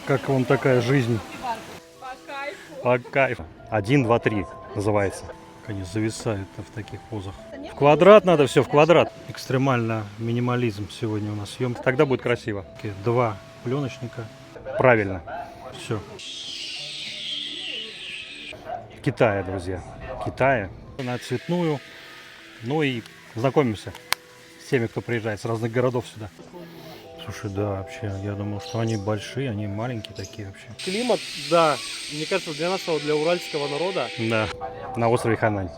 Как вам такая жизнь? По кайфу. 1, 2, 3 называется. Они зависают в таких позах. В квадрат надо, все в квадрат. Экстремально минимализм сегодня у нас съемка. Тогда будет красиво. 2 пленочника. Правильно. Все. В Китае, друзья. В Китае. На Цветную. Ну и знакомимся с теми, кто приезжает с разных городов сюда. Слушай, да, вообще, я думал, что они большие, они маленькие такие вообще. Климат, да, мне кажется, для нашего, для уральского народа. Да, на острове Хайнань.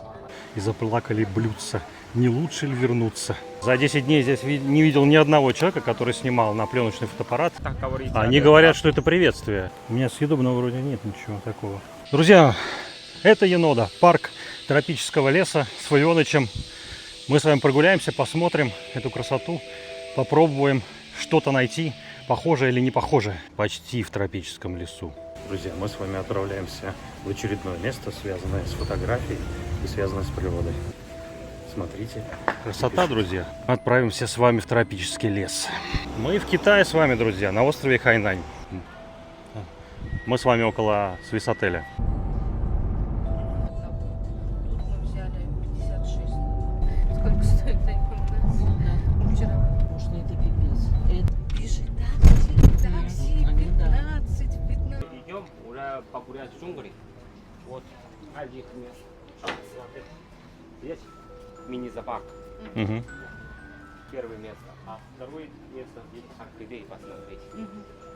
И заплакали блюдца. Не лучше ли вернуться? За 10 дней здесь не видел ни одного человека, который снимал на пленочный фотоаппарат. Они говорят, что это приветствие. У меня съедобного вроде нет ничего такого. Друзья, это Енода, парк тропического леса с Фавионычем. Мы с вами прогуляемся, посмотрим эту красоту, попробуем что-то найти, похожее или не похожее. Почти в тропическом лесу. Друзья, мы с вами отправляемся в очередное место, связанное с фотографией и связанное с природой. Смотрите. Красота, друзья. Отправимся с вами в тропический лес. Мы в Китае с вами, друзья, на острове Хайнань. Мы с вами около Свис-отеля. Сколько стоит вчера? Может, это пипец. Пишет такси, 15. Идем уже погулять в джунгли. Вот один мест. Здесь мини-зоопарк. Угу. Первое место. А второе место здесь орхидеи посмотреть.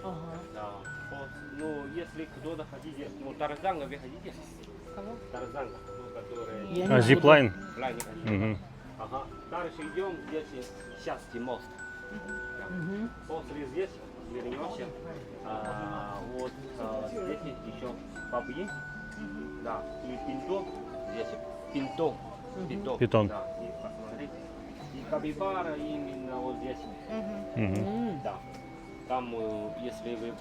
Ага. Да. Вот, ну, если кто-то хотите, ну, Тарзанга вы хотите? Кого? Тарзанга, ну, который... Я не А зиплайн? Лайн не хотите? Угу. Ага. Дальше идем, здесь счастье мост. Да. Мгм. После здесь вернемся. Вот здесь еще бабьи. Да. И пинто. Здесь пинто. Питон. Да. И посмотреть. И капибара именно вот здесь. Угу. Да. Там, если вы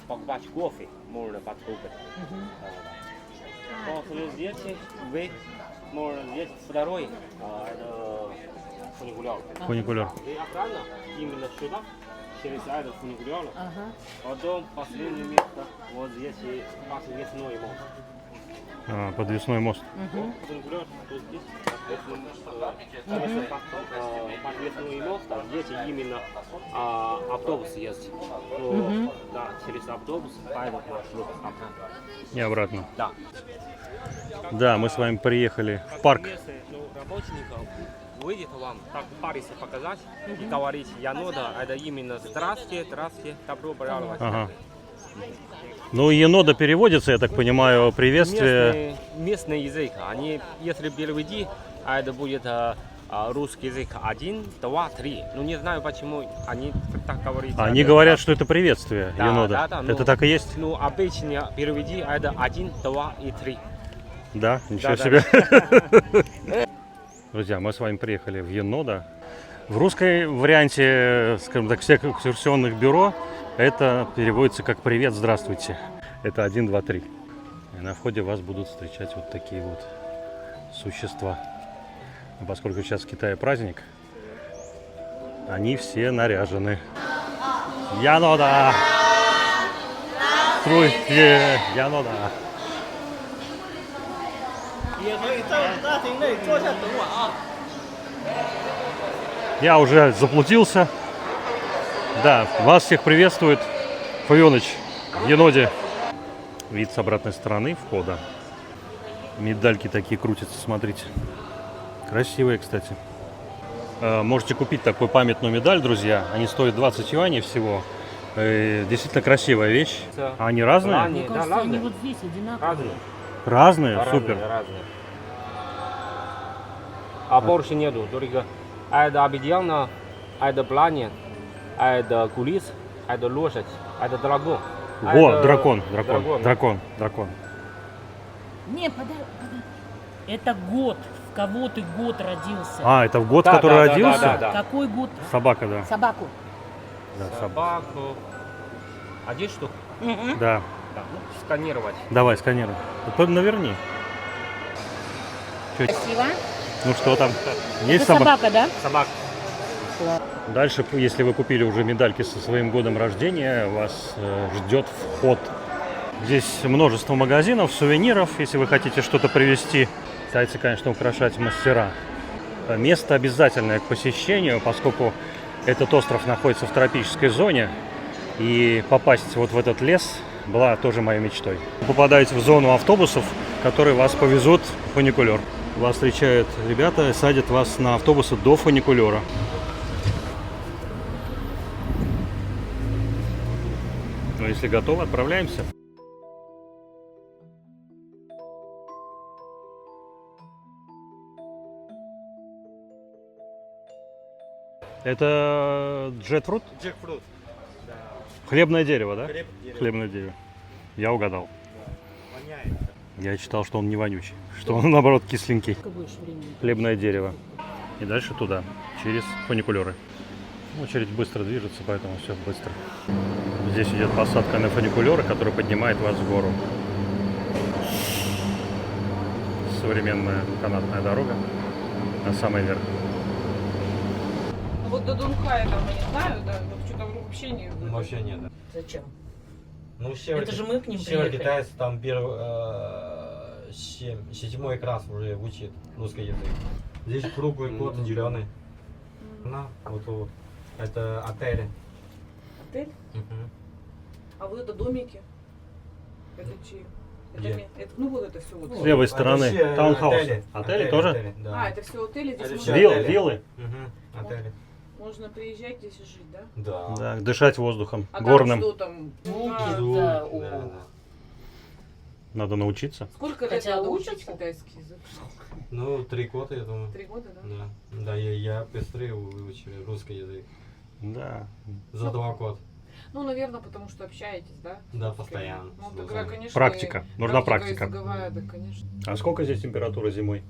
покупать кофе, можно подкупать. После здесь вы можно здесь второй, это фуникуляр. Фуникуляр. И охрана именно сюда, через этот фуникуляр. Ага. Потом последнее место, вот здесь и подвесной мост. А, подвесной мост. Фуникуляр, тут здесь подвесной мост, а здесь именно автобус есть. Ну, да, через автобус по этому маршруту обратно. И обратно. Да. Да, мы с вами приехали в парк. Работников выйдет вам так Парисе показать и говорить, Енода, это именно здравствуйте, здравствуйте, добро пожаловать. Ага. Ну, Енода переводится, я так понимаю, приветствие. Местный язык, они, если переведи, это будет русский язык 1, 2, 3. Ну, не знаю, почему они так говорят. Они говорят, что это приветствие, Да, Енода. да, Это ну, так и есть? Ну, обычно переведи, это 1, 2 и 3. Да, ничего Да, себе. Друзья, мы с вами приехали в Енода. В русской варианте, скажем так, всех экскурсионных бюро это переводится как «Привет, здравствуйте». Это 1, 2, 3. И на входе вас будут встречать вот такие вот существа. А поскольку сейчас в Китае праздник, они все наряжены. Енода! Здравствуйте! Енода! Я уже заплутился. Да, вас всех приветствует Фавионыч в Еноде. Вид с обратной стороны входа. Медальки такие крутятся, смотрите. Красивые, кстати. Можете купить такую памятную медаль, друзья. Они стоят 20 юаней всего. Действительно красивая вещь. А они разные? Мне Да, кажется, они разные. вот здесь одинаковые. Разные. Разные? Разные, Супер. разные. А больше нету, только это обезьяна, это планет, это кулис, это лошадь, это дракон. Во, дракон. Дракон. Не, подожди. Это год. В кого ты год родился? А, это в год, Да, который да, да, родился? да, да. Какой год? Собака, да. Собаку. Да, Собаку. 1 штук. да. Да, ну, сканировать. Давай, сканируй. Наверни. Красиво. Ну что там? Есть Это собака, да? Собака. Дальше, если вы купили уже медальки со своим годом рождения, вас ждет вход. Здесь множество магазинов, сувениров, если вы хотите что-то привезти. Китайцы, конечно, украшать мастера. Место обязательное к посещению, поскольку этот остров находится в тропической зоне. И попасть вот в этот лес была тоже моей мечтой. Вы попадаете в зону автобусов, которые вас повезут в фуникулер. Вас встречают ребята, садят вас на автобусы до фуникулера. Ну, если готовы, отправляемся. Это джекфрут? Джекфрут. Хлебное дерево, да? Хлеб, дерево. Хлебное дерево. Я угадал. Воняет. Я читал, что он не вонючий, что он наоборот кисленький. Сколько больше времени? Хлебное дерево. И дальше туда, через фуникулеры. Очередь быстро движется, поэтому все быстро. Здесь идет посадка на фуникулеры, который поднимает вас в гору. Современная канатная дорога на самый верх. Вот до Дунхая там, я не знаю, да, вот что-то вообще не... Вообще нет. Да. Зачем? Ну, север, Это же мы к ним север приехали. китайцы там седьмой класс уже учит русский язык. Здесь круглый год зеленый. На, вот. Это отели. Отель? Мгм. А вот это домики? Это чьи? Это, Где? это, ну вот это все вот. С левой стороны Это все, таунхаус. отели. Отели тоже? Отели, да. А, это все отели, здесь Это можно, всё Виллы, отели. виллы. Мгм, отели. можно приезжать здесь и жить, да? Да. Да, дышать воздухом А горным. там что там? Волки, Да, да, да. Надо научиться. Сколько лет Хотя надо учат. учить китайский язык? Ну, 3 года, я думаю. 3 года, да? Да. Да, я быстрее выучил русский язык. Да. За 2 года. Ну, наверное, потому что общаетесь, да? Да, постоянно. Ну, с тогда, друзьязыком. конечно, Практика. и Нужна практика. языковая, да, конечно. А сколько здесь температура зимой?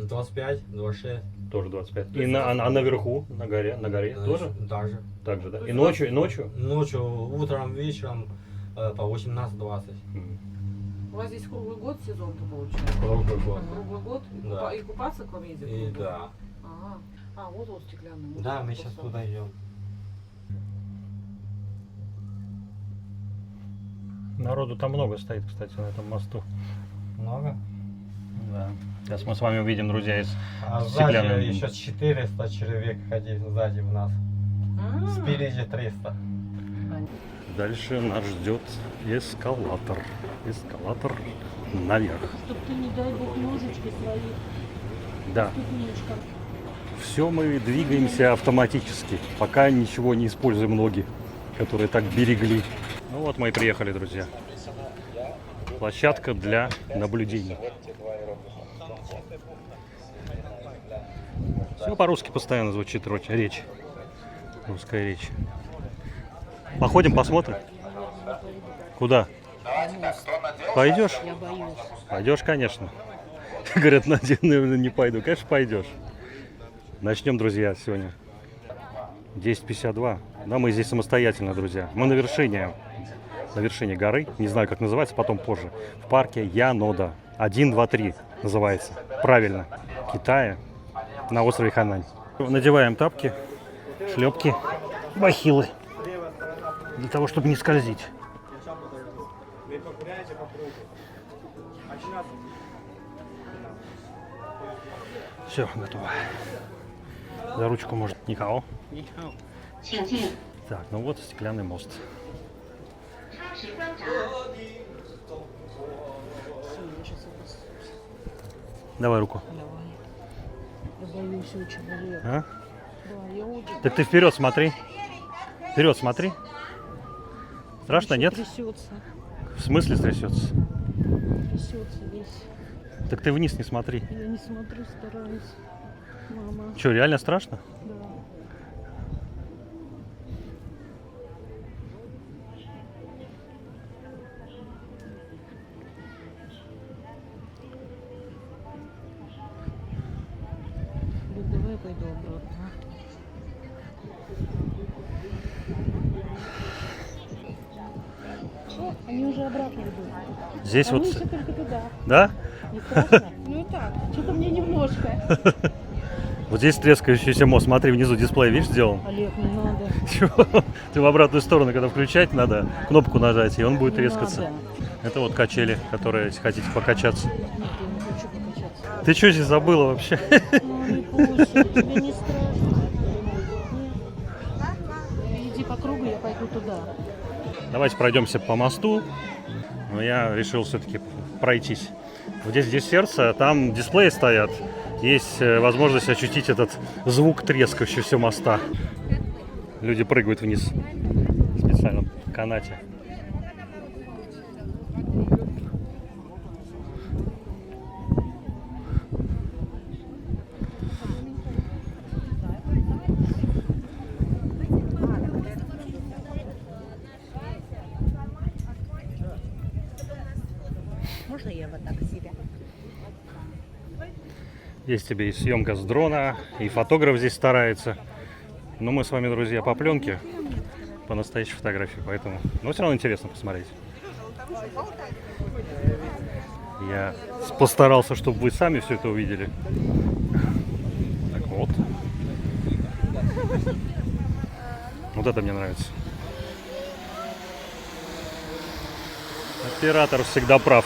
25, 26. Тоже 25. И наверху, на горе тоже? Даже. Так же, да? То И есть ночью, и ночью? Ночью, утром, вечером по 18-20. У вас здесь круглый год сезон-то получается? Круглый год. Круглый год? Да. И купаться к вам ездят? И круглый год? да. Ага. А, вот стеклянный мост. Да, мы сейчас туда идем. Народу там много стоит, кстати, на этом мосту. Много? Да. Сейчас мы с вами увидим, друзья, из А стеклянного. сзади еще 400 человек ходит сзади в нас. А, Спереди 300. Дальше нас ждет эскалатор. Эскалатор наверх. Чтоб ты, не дай бог, ножички свои Да. ступенечкам. Все мы двигаемся автоматически, пока ничего не используем ноги, которые так берегли. Ну вот мы и приехали, друзья. Площадка для наблюдений. Все по-русски постоянно звучит речь. Русская речь. Походим, посмотрим. Куда? Пойдешь? Я боюсь. Пойдешь, конечно. Говорят, Надя, наверное, не пойду. Конечно, пойдешь. Начнем, друзья, сегодня. 10:52. Да, мы здесь самостоятельно, друзья. Мы на вершине горы. Не знаю, как называется, потом позже. В парке Янода. 1, 2, 3 называется. Правильно. Китая. На острове Ханань. Надеваем тапки, шлепки, бахилы. Для того, чтобы не скользить. Все, готово. За ручку может никого. Так, ну вот стеклянный мост. Давай руку. Я боюсь очень, Олег. А? Да, я очень. Так ты вперед смотри. Вперед смотри. Страшно, нет? Трясется. В смысле трясется? Трясется весь. Так ты вниз не смотри. Я не смотрю, стараюсь. Мама. Что, реально страшно? Да. Люд, давай я пойду обратно. О, они уже обратно идут. Здесь Они вот... еще только туда. Да? Не страшно? Ну и так, что-то мне немножко. Вот здесь трескающийся мост. Смотри, внизу дисплей, видишь, сделан? Олег, не надо. Чего? Ты в обратную сторону, когда включать, надо кнопку нажать, и он будет трескаться. Надо. Это вот качели, которые, если хотите покачаться. Нет, я не хочу покачаться. Ты что здесь забыла вообще? Ну, не бойся, тебе не страшно. Нет. Иди по кругу, я пойду туда. Давайте пройдемся по мосту. Но я решил все-таки пройтись. Вот здесь сердце, там дисплеи стоят. Есть возможность ощутить этот звук трескающегося моста. Люди прыгают вниз в специальном канате. Можно я вот так себя? Есть тебе и съемка с дрона, и фотограф здесь старается. Но мы с вами, друзья, по пленке, по настоящей фотографии, поэтому... Но все равно интересно посмотреть. Я постарался, чтобы вы сами все это увидели. Так вот. Вот это мне нравится. Оператор всегда прав.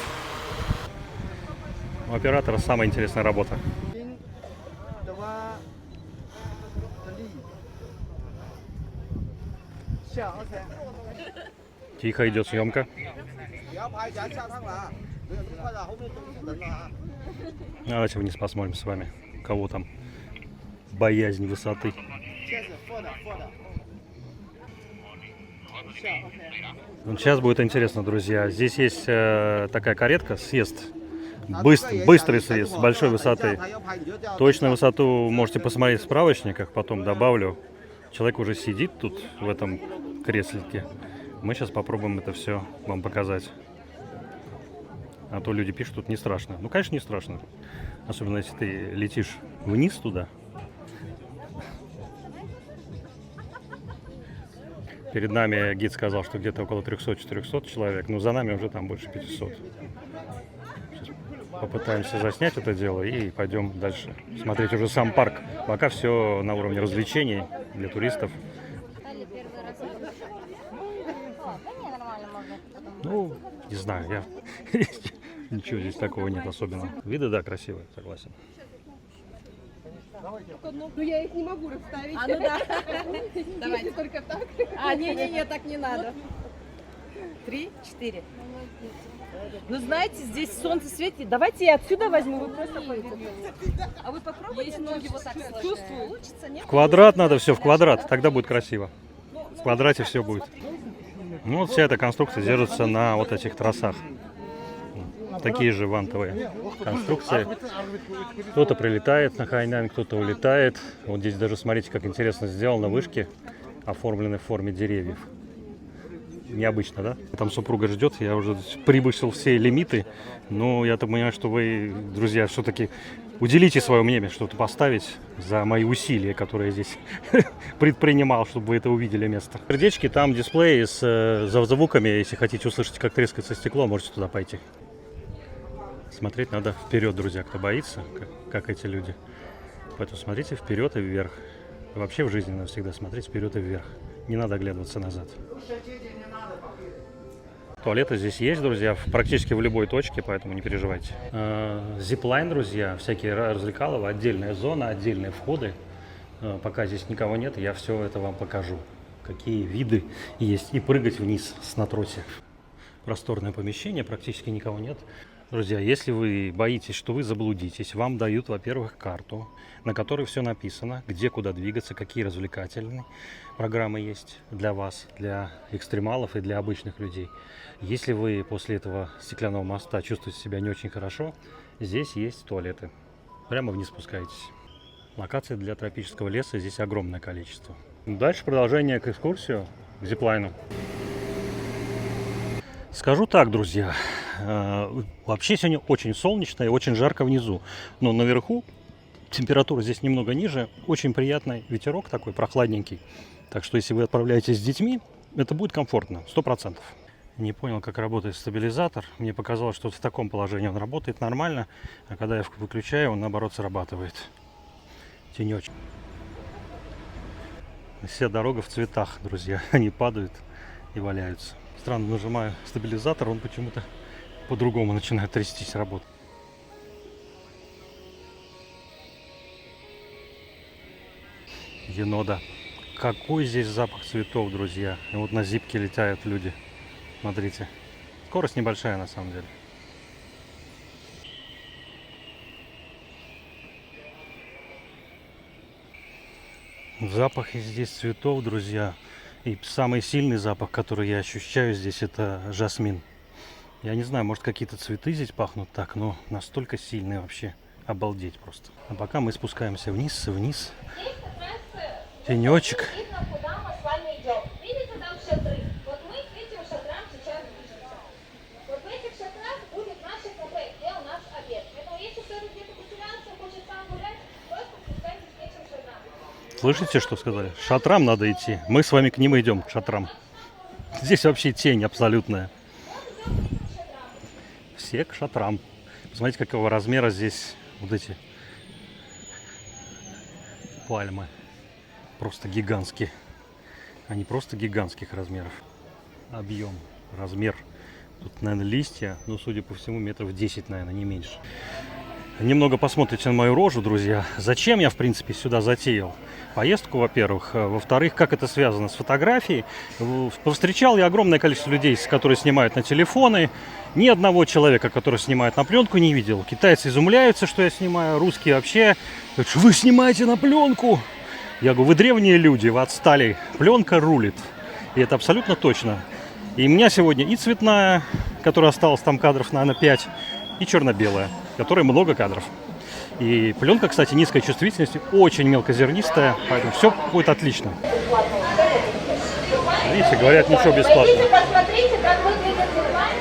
У оператора самая интересная работа. Тихо идет съемка. Давайте вниз посмотрим с вами, у кого там боязнь высоты. Сейчас будет интересно, друзья. Здесь есть такая каретка, съезд. Быстрый съезд с большой высоты. Точную высоту можете посмотреть в справочниках, потом добавлю. Человек уже сидит тут, в этом креслике. Мы сейчас попробуем это все вам показать. А то люди пишут, тут не страшно. Ну, конечно, не страшно. Особенно, если ты летишь вниз туда. Перед нами гид сказал, что где-то около 300-400 человек. Но за нами уже там больше 500. Сейчас попытаемся заснять это дело и пойдем дальше смотреть уже сам парк. Пока все на уровне развлечений для туристов. Ну, не знаю, я... Ничего здесь такого нет особенного. Виды, да, красивые, согласен. Ну я их не могу расставить. А, ну да. Давайте только так. А, не, так не надо. 3, 4. Ну, знаете, здесь солнце светит. Давайте я отсюда возьму, вы просто пойдете. А вы попробуйте ноги вот так чувствую. Получится, нет? В квадрат надо все, в квадрат, тогда будет красиво. В квадрате все будет. Ну, вот вся эта конструкция держится на вот этих тросах. Такие же вантовые конструкции. Кто-то прилетает на Хайнань, кто-то улетает. Вот здесь даже смотрите, как интересно сделано. Вышки оформлены в форме деревьев. Необычно, да? Там супруга ждет, я уже превысил все лимиты. Но я-то понимаю, что вы, друзья, все-таки уделите свое мнение, что-то поставить за мои усилия, которые я здесь предпринимал, чтобы вы это увидели место. Сердечки, там дисплей с звуками. Если хотите услышать, как трескается стекло, можете туда пойти. Смотреть надо вперед, друзья, кто боится, как эти люди. Поэтому смотрите вперед и вверх. Вообще в жизни надо всегда смотреть вперед и вверх. Не надо оглядываться назад. Туалеты здесь есть, друзья, практически в любой точке, поэтому не переживайте. Зиплайн, друзья, всякие развлекаловы, отдельная зона, отдельные входы. Пока здесь никого нет, я все это вам покажу. Какие виды есть. И прыгать вниз на тросе. Просторное помещение, практически никого нет. Друзья, если вы боитесь, что вы заблудитесь, вам дают, во-первых, карту, на которой все написано, где куда двигаться, какие развлекательные программы есть для вас, для экстремалов и для обычных людей. Если вы после этого стеклянного моста чувствуете себя не очень хорошо, здесь есть туалеты. Прямо вниз спускаетесь. Локаций для тропического леса здесь огромное количество. Дальше продолжение к экскурсию, к зиплайну. Скажу так, друзья, вообще сегодня очень солнечно и очень жарко внизу, но наверху температура здесь немного ниже, очень приятный ветерок такой прохладненький, так что если вы отправляетесь с детьми, это будет комфортно, 100%. Не понял, как работает стабилизатор, мне показалось, что в таком положении он работает нормально, а когда я выключаю, он наоборот срабатывает. тенечек. Вся дорога в цветах, друзья. Они падают и валяются. Странно, нажимаю стабилизатор, он почему-то по-другому начинает трястись, работать. Енода. Какой здесь запах цветов, друзья. И вот на зипке летают люди. Смотрите. Скорость небольшая на самом деле. Запахи здесь цветов, друзья. И самый сильный запах, который я ощущаю здесь, это жасмин. Я не знаю, может какие-то цветы здесь пахнут так, но настолько сильные вообще. Обалдеть просто. А пока мы спускаемся вниз. Тенечек. Видно, куда мы с вами идем. Видите, там шатры? Вот мы к этим шатрам сейчас движемся. Вот в этих шатрах будет наше кафе, где у нас обед. Поэтому если кто-то где-то потерялся, хочет сам гулять, просто спускайтесь к этим шатрам. Слышите, что сказали? Шатрам надо идти. Мы с вами к ним идем, к шатрам. Здесь вообще тень абсолютная. Все к шатрам. Посмотрите, какого размера здесь вот эти пальмы. Просто гигантские. Они просто гигантских размеров. Объем, размер. Тут, наверное, листья, но, судя по всему, метров 10, наверное, не меньше. Немного посмотрите на мою рожу, друзья. Зачем я, в принципе, сюда затеял поездку, во-первых. Во-вторых, как это связано с фотографией. Повстречал я огромное количество людей, которые снимают на телефоны. Ни одного человека, который снимает на пленку, не видел. Китайцы изумляются, что я снимаю. Русские вообще говорят, что вы снимаете на пленку. Я говорю, вы древние люди, вы отстали. Пленка рулит. И это абсолютно точно. И у меня сегодня и цветная, которая осталась там кадров, наверное, 5, и черно-белая, которой много кадров. И пленка, кстати, низкой чувствительности, очень мелкозернистая, поэтому все будет отлично. Видите, говорят, ничего бесплатно. Посмотрите, как выглядит зиплайн,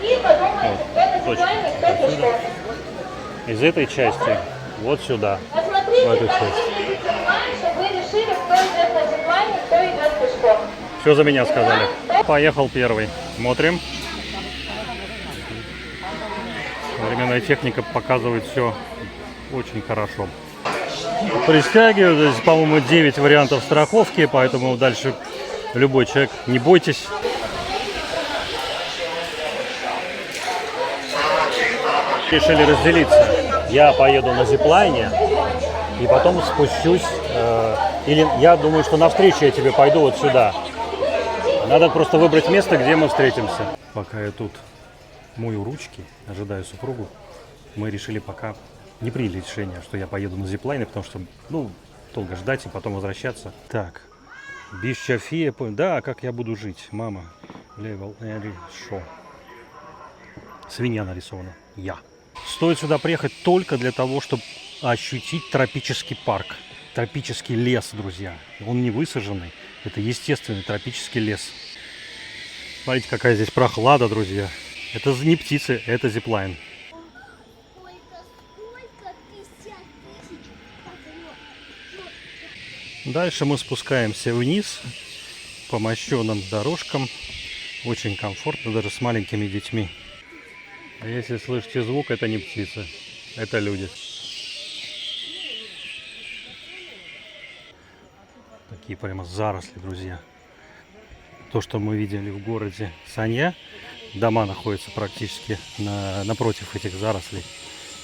и подумайте, кто это зиплайн и кто это что. Из этой части вот сюда. Посмотрите, в эту как часть. выглядит зиплайн, чтобы вы решили, кто идет на зиплайне, кто идет пешком. Все за меня сказали. Поехал первый. Смотрим. Современная техника показывает все очень хорошо. Пристегиваю. Здесь, по-моему, 9 вариантов страховки, поэтому дальше любой человек, не бойтесь. Решили разделиться. Я поеду на зиплайне и потом спущусь. Или я думаю, что навстречу я тебе пойду вот сюда. Надо просто выбрать место, где мы встретимся. Пока я тут мою ручки, ожидаю супругу, мы решили пока не приняли решение, что я поеду на зиплайне, потому что, долго ждать и потом возвращаться. Так, Бишчафия, да, как я буду жить, мама. Шо. Свинья нарисована. Я. Стоит сюда приехать только для того, чтобы ощутить тропический парк. Тропический лес, друзья. Он не высаженный. Это естественный тропический лес. Смотрите, какая здесь прохлада, друзья. Это не птицы, это зиплайн. Дальше мы спускаемся вниз по мощеным дорожкам. Очень комфортно, даже с маленькими детьми. А если слышите звук, это не птицы, это люди. Такие прямо заросли, друзья. То, что мы видели в городе Санья, дома находятся практически напротив этих зарослей.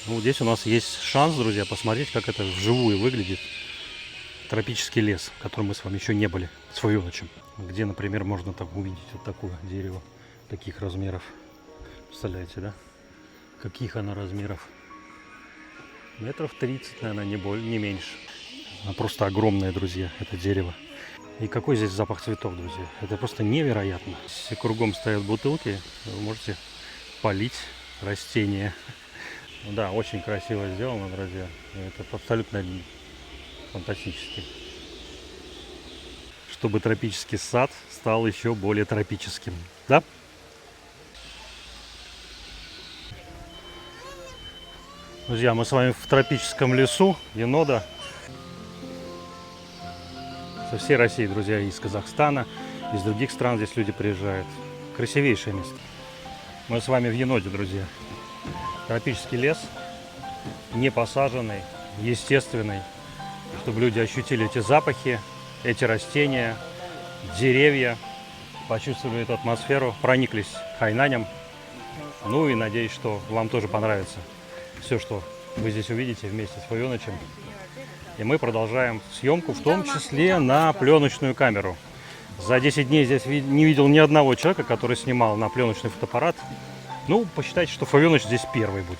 Здесь у нас есть шанс, друзья, посмотреть, как это вживую выглядит. Тропический лес, в котором мы с вами еще не были с Вавилычем. Где, например, можно там увидеть вот такое дерево, таких размеров. Представляете, да? Каких оно размеров? Метров 30, наверное, не меньше. Оно просто огромное, друзья, это дерево. И какой здесь запах цветов, друзья. Это просто невероятно. Если кругом стоят бутылки, вы можете полить растения. Да, очень красиво сделано, друзья. Это абсолютно фантастически. Чтобы тропический сад стал еще более тропическим. Да? Друзья, мы с вами в тропическом лесу Енода. Со всей России, друзья, из Казахстана, из других стран здесь люди приезжают. Красивейшее место. Мы с вами в Еноде, друзья. Тропический лес, не посаженный, естественный. чтобы люди ощутили эти запахи, эти растения, деревья, почувствовали эту атмосферу, прониклись Хайнанем. Ну и надеюсь, что вам тоже понравится все, что вы здесь увидите вместе с Фойонычем. И мы продолжаем съемку, в том числе на пленочную камеру. За 10 дней здесь не видел ни одного человека, который снимал на пленочный фотоаппарат. Ну, посчитайте, что Фойоныч здесь первый будет.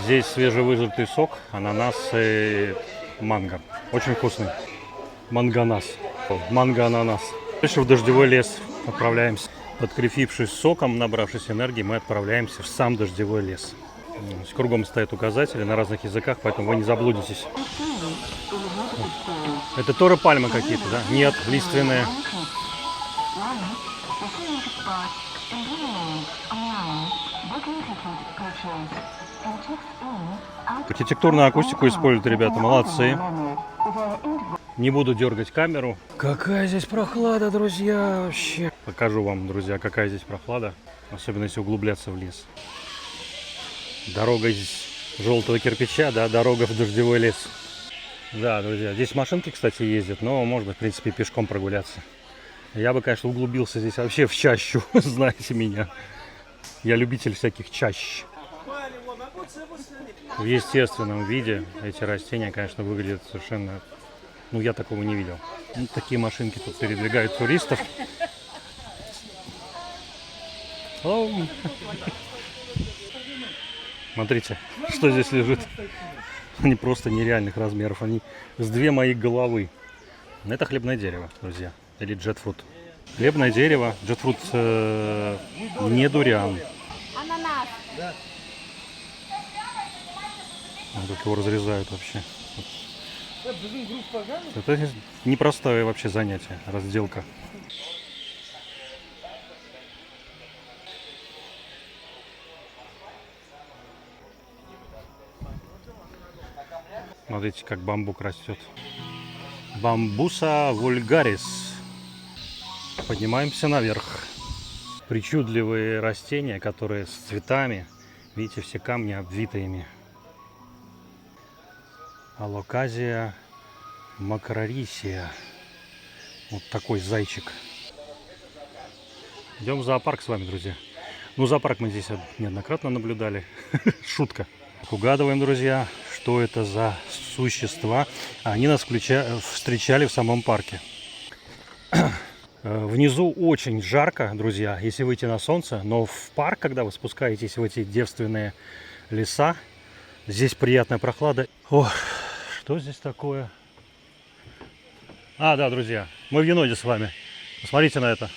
Здесь свежевыжатый сок, ананас и манго. Очень вкусный. Манганас. Манго-ананас. Дальше в дождевой лес отправляемся. Подкрепившись соком, набравшись энергии, мы отправляемся в сам дождевой лес. Кругом стоят указатели на разных языках, поэтому вы не заблудитесь. Это торы пальмы какие-то, да? Нет, лиственные. Архитектурную акустику используют ребята, молодцы. Не буду дергать камеру. Какая здесь прохлада, друзья, вообще. Покажу вам, друзья, какая здесь прохлада. Особенно если углубляться в лес. Дорога из желтого кирпича, да, дорога в дождевой лес. Да, друзья, здесь машинки, кстати, ездят, но можно, в принципе, пешком прогуляться. Я бы, конечно, углубился здесь вообще в чащу, знаете меня. Я любитель всяких чащ. В естественном виде эти растения, конечно, выглядят совершенно... Ну, я такого не видел. Вот такие машинки тут передвигают туристов. Hello. Смотрите, что здесь лежит. Они просто нереальных размеров. Они с 2 моих головы. Это хлебное дерево, друзья. Или джетфрут. Хлебное дерево. Джетфрут не дуриан. Ананас. Как его разрезают вообще. Это непростое вообще занятие, разделка. Смотрите, как бамбук растет. Бамбуса вульгарис. Поднимаемся наверх. Причудливые растения, которые с цветами. Видите, все камни обвиты ими. Алоказия макрорисия. Вот такой зайчик. Идем в зоопарк с вами, друзья. Ну, зоопарк мы здесь неоднократно наблюдали. Шутка. Угадываем, друзья, что это за существа. Они нас встречали в самом парке. Внизу очень жарко, друзья, если выйти на солнце. Но в парк, когда вы спускаетесь в эти девственные леса, здесь приятная прохлада. Ох, что здесь такое? А, да, друзья, мы в еноде с вами. Посмотрите на это.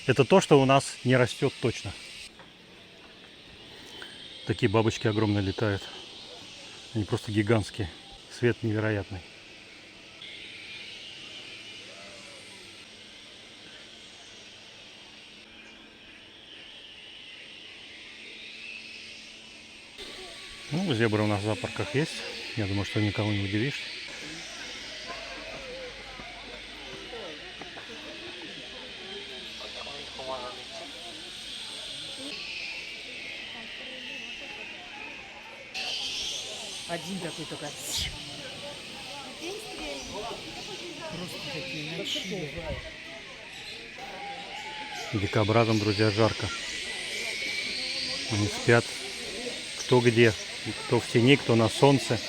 Это то, что у нас не растет точно. Такие бабочки огромные летают. Они просто гигантские. Свет невероятный. Ну, зебры у нас в зоопарках есть. Я думаю, что никого не удивишь. Один такой только. Просто такие ночи. Дикобразам, друзья, жарко. Они спят кто где. Кто в тени, кто на солнце.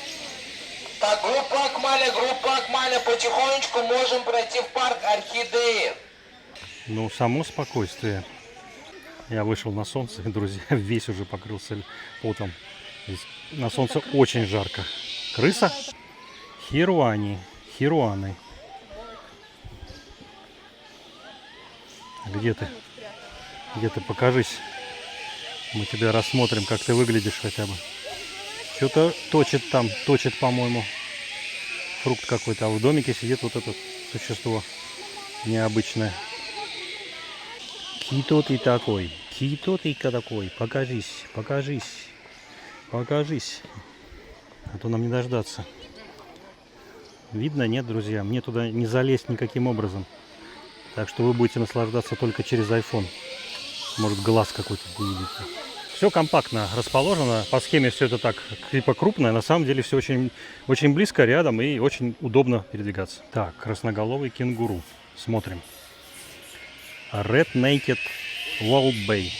Так, группа Акмаля, потихонечку можем пройти в парк Орхидеи. Ну, само спокойствие. Я вышел на солнце, друзья, весь уже покрылся потом. Здесь на солнце очень жарко. Крыса? Хируаны. Где ты? Где ты? Покажись. Мы тебя рассмотрим, как ты выглядишь хотя бы. Что-то точит там, по-моему. Фрукт какой-то. А в домике сидит вот это существо необычное. Кито ты такой? Кито ты такой? Покажись. Покажись. А то нам не дождаться. Видно, нет, друзья? Мне туда не залезть никаким образом. Так что вы будете наслаждаться только через iPhone. Может, глаз какой-то увидите. Все компактно расположено. По схеме все это так типа крупное. На самом деле все очень, очень близко, рядом и очень удобно передвигаться. Так, красноголовый кенгуру. Смотрим. Red Naked Wall Bay.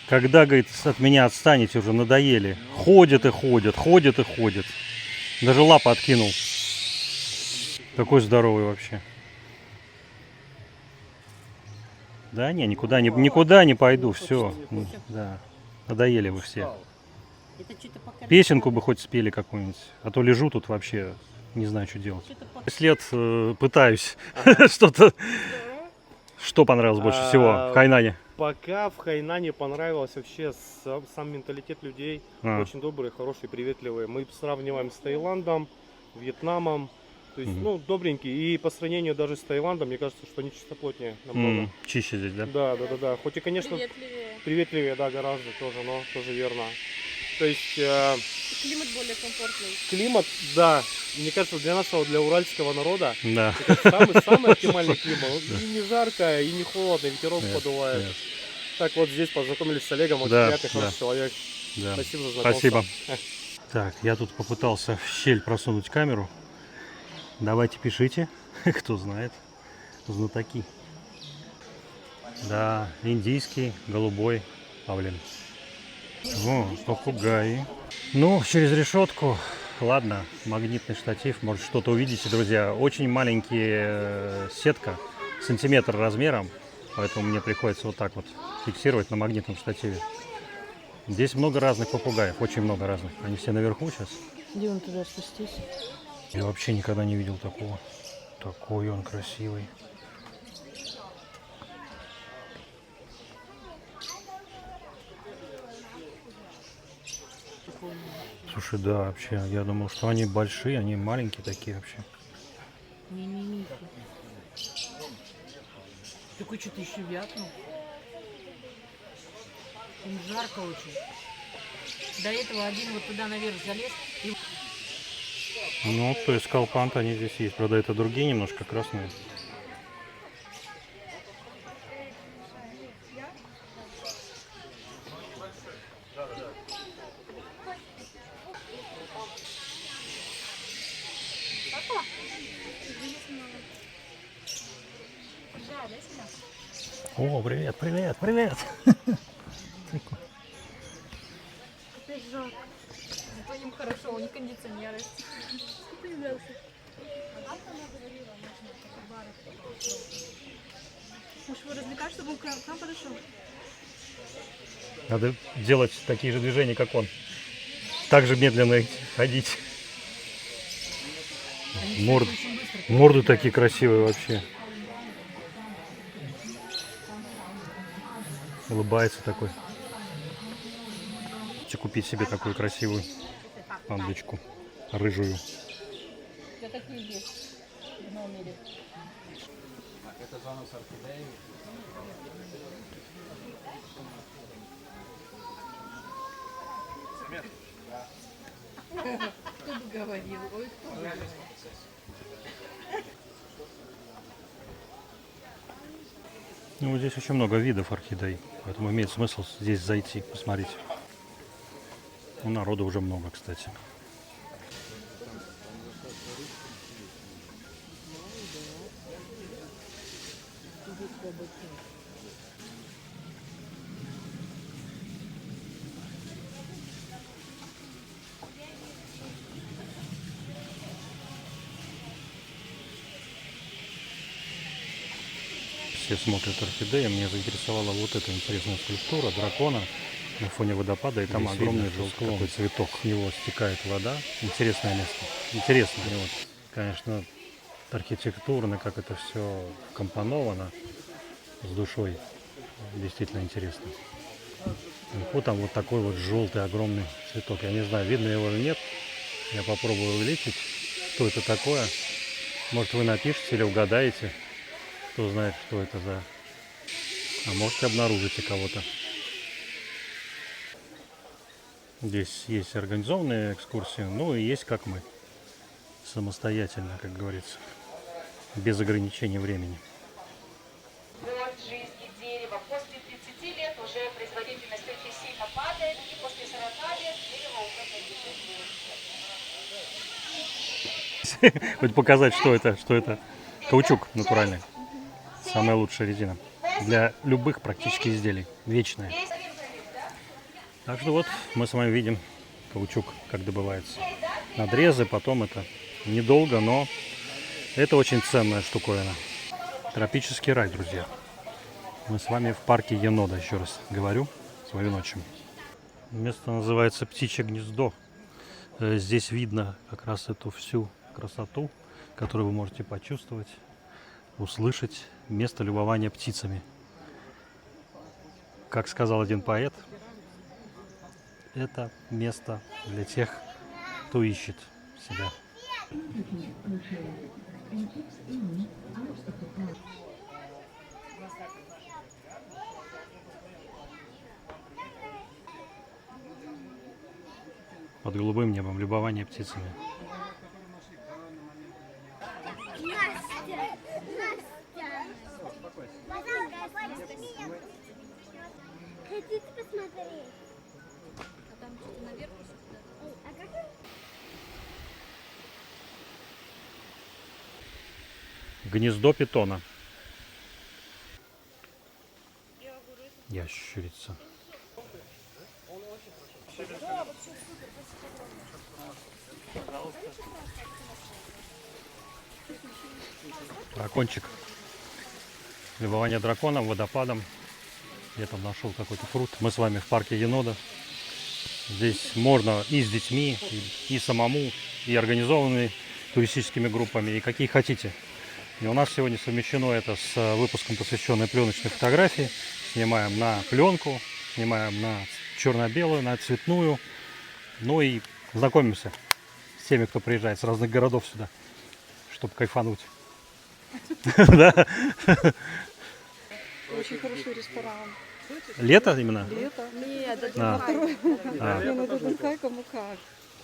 Когда, говорит, от меня отстанете, уже надоели. Ходят и ходят, ходят и ходят. Даже лапы откинул. Такой здоровый вообще. Да не, никуда не пойду, все. Да. Надоели вы все. Песенку бы хоть спели какую-нибудь. А то лежу тут вообще, не знаю, что делать. След пытаюсь что-то. Что понравилось больше всего в Хайнане? Пока в Хайнане понравилось вообще сам менталитет людей. Очень добрые, хорошие, приветливые. Мы сравниваем с Таиландом, Вьетнамом. То есть, ну, добренькие. И по сравнению даже с Таиландом, мне кажется, что они чистоплотнее намного. Чище здесь, да? Да. Хоть и, конечно, приветливее, да, гораздо тоже, но тоже верно. То есть... Климат более комфортный. Климат, да. Мне кажется, для уральского народа, да. Это самый оптимальный климат. И не жарко, и не холодно, ветерок подувает. Так, вот здесь познакомились с Олегом, очень приятный, хороший человек. Да. Спасибо за знакомство. Спасибо. Так, я тут попытался в щель просунуть камеру. Давайте пишите, кто знает, знатоки. Да, индийский, голубой павлин. О, попугаи. Ну, через решетку. Ладно, магнитный штатив, может что-то увидите, друзья. Очень маленькие сетка, сантиметр размером, поэтому мне приходится вот так вот фиксировать на магнитном штативе. Здесь много разных попугаев, очень много разных. Они все наверху сейчас. Где он туда спустись? Я вообще никогда не видел такого. Такой он красивый. Слушай, да, вообще, я думал, что они большие, они маленькие такие вообще. Не-не-не. Такой что-то еще вякнул. Им жарко очень. До этого один вот туда наверх залез. И... Ну, то есть скалпант они здесь есть. Правда, это другие немножко красные. О, привет, привет, привет! Опять жарко. Зато им хорошо, у них кондиционеры. Может, его развлекать, чтобы он к нам подошел? Надо делать такие же движения, как он. Так же медленно ходить. Морды такие красивые вообще. Улыбается такой. Хочу купить себе такую красивую пандочку, рыжую. Такие есть в номере. Это зона с орхидеями. Кто бы говорил? Ой, кто бы говорил? Ну, здесь очень много видов орхидей, поэтому имеет смысл здесь зайти, посмотреть. Ну, народу уже много, кстати. Все смотрят орхидеи. Меня заинтересовала вот эта интересная скульптура дракона на фоне водопада. И там огромный желтый такой цветок. С него стекает вода. Интересное место. Интересно. И вот, конечно, архитектурно, как это все компоновано с душой. Действительно интересно. Вот там вот такой вот желтый огромный цветок. Я не знаю, видно его или нет. Я попробую увеличить. Что это такое? Может, вы напишите или угадаете. Кто знает, что это за А можете обнаружите кого-то. Здесь есть организованные экскурсии, ну и есть как мы. Самостоятельно, как говорится. Без ограничения времени. Год жизни дерева. После 30 лет уже производительность очень сильно падает, и после 40 лет дерево уже надлежит. Хоть показать, что это. Что это? Каучук натуральный. Самая лучшая резина. Для любых практически изделий. Вечная. Так что вот мы с вами видим каучук, как добывается. Надрезы, потом это недолго, но это очень ценная штуковина. Тропический рай, друзья. Мы с вами в парке Енода, еще раз говорю, свою ночью. Место называется Птичье гнездо. Здесь видно как раз эту всю красоту, которую вы можете почувствовать, услышать. Место любования птицами. Как сказал один поэт, это место для тех, кто ищет себя. Под голубым небом любование птицами. Хотите посмотреть? А там что-то наверх? А как? Гнездо питона. Ящерица. Дракончик. Любование драконом, водопадом. Я там нашел какой-то пруд. Мы с вами в парке Енода. Здесь можно и с детьми, и самому, и организованными туристическими группами, и какие хотите. И у нас сегодня совмещено это с выпуском, посвященной пленочной фотографии. Снимаем на пленку, снимаем на черно-белую, на цветную. Ну и знакомимся с теми, кто приезжает с разных городов сюда, чтобы кайфануть. Очень хороший ресторан. Лето именно? Лето. Нет, это А. ну даже как, кому как.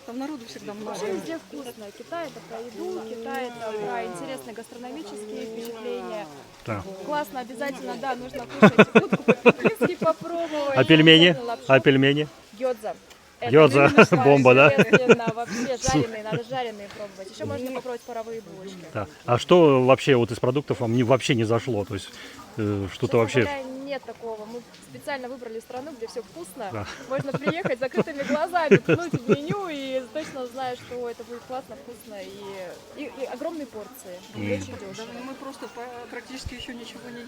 Там народу всегда много. Вообще везде вкусно. Китай это про еду, Китай это про интересные гастрономические впечатления. Да. Классно, обязательно, да, нужно кушать утку по-пекински попробовать. А пельмени? Лапшу. А пельмени? Гёдза. Это Гёдза, блин, бомба, да? естественно, вообще жареные, надо жареные пробовать. Еще можно попробовать паровые булочки. Да. А что вообще вот из продуктов вам вообще не зашло? То есть что-то Честно вообще... говоря, нет такого. Мы специально выбрали страну, где все вкусно. Да. Можно приехать с закрытыми глазами, ткнуть в меню и точно знаешь, что это будет классно, вкусно и огромные порции. И очень дешево. Мы просто практически еще ничего не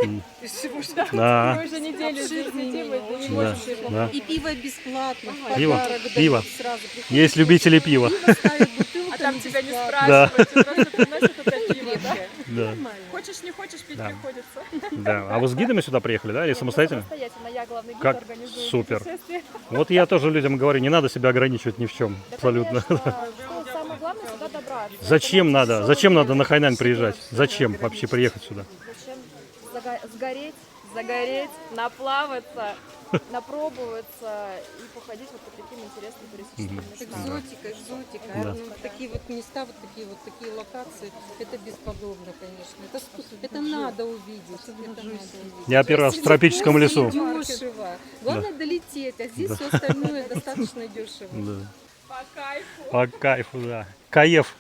ели. Из всего, что Да. Мы уже неделю здесь сидим, и не Да. можем. Да. И пиво бесплатно. Пиво? Подарок Пиво. дают сразу. Приходишь, Есть любители пива. ставят бутылку. А там тебя не Да. спрашивают, тебе просто приносят это пиво, да? Да. Хочешь, не хочешь, пить Да. приходится. Да. А вы с гидами сюда приехали, да, или самостоятельно? Самостоятельно, я главный гид, Как организую супер. путешествие. Вот я тоже людям говорю, не надо себя ограничивать ни в чем, Да, абсолютно. конечно. Что самое главное, сюда добраться. Зачем надо? Поэтому Зачем надо на всё Хайнань вообще приезжать? всё Зачем ограничено. вообще приехать сюда? Зачем загореть, наплаваться, напробоваться и походить вот по таким интересным туристическим местам. Экзотика. Да. Ну, такие вот места, вот такие локации, это бесподобно, конечно. Это надо увидеть. Это надо увидеть. Я первый раз в тропическом лесу. Дешево. Главное долететь, а здесь все остальное достаточно дешево. Да. По кайфу. По кайфу, да. Каев.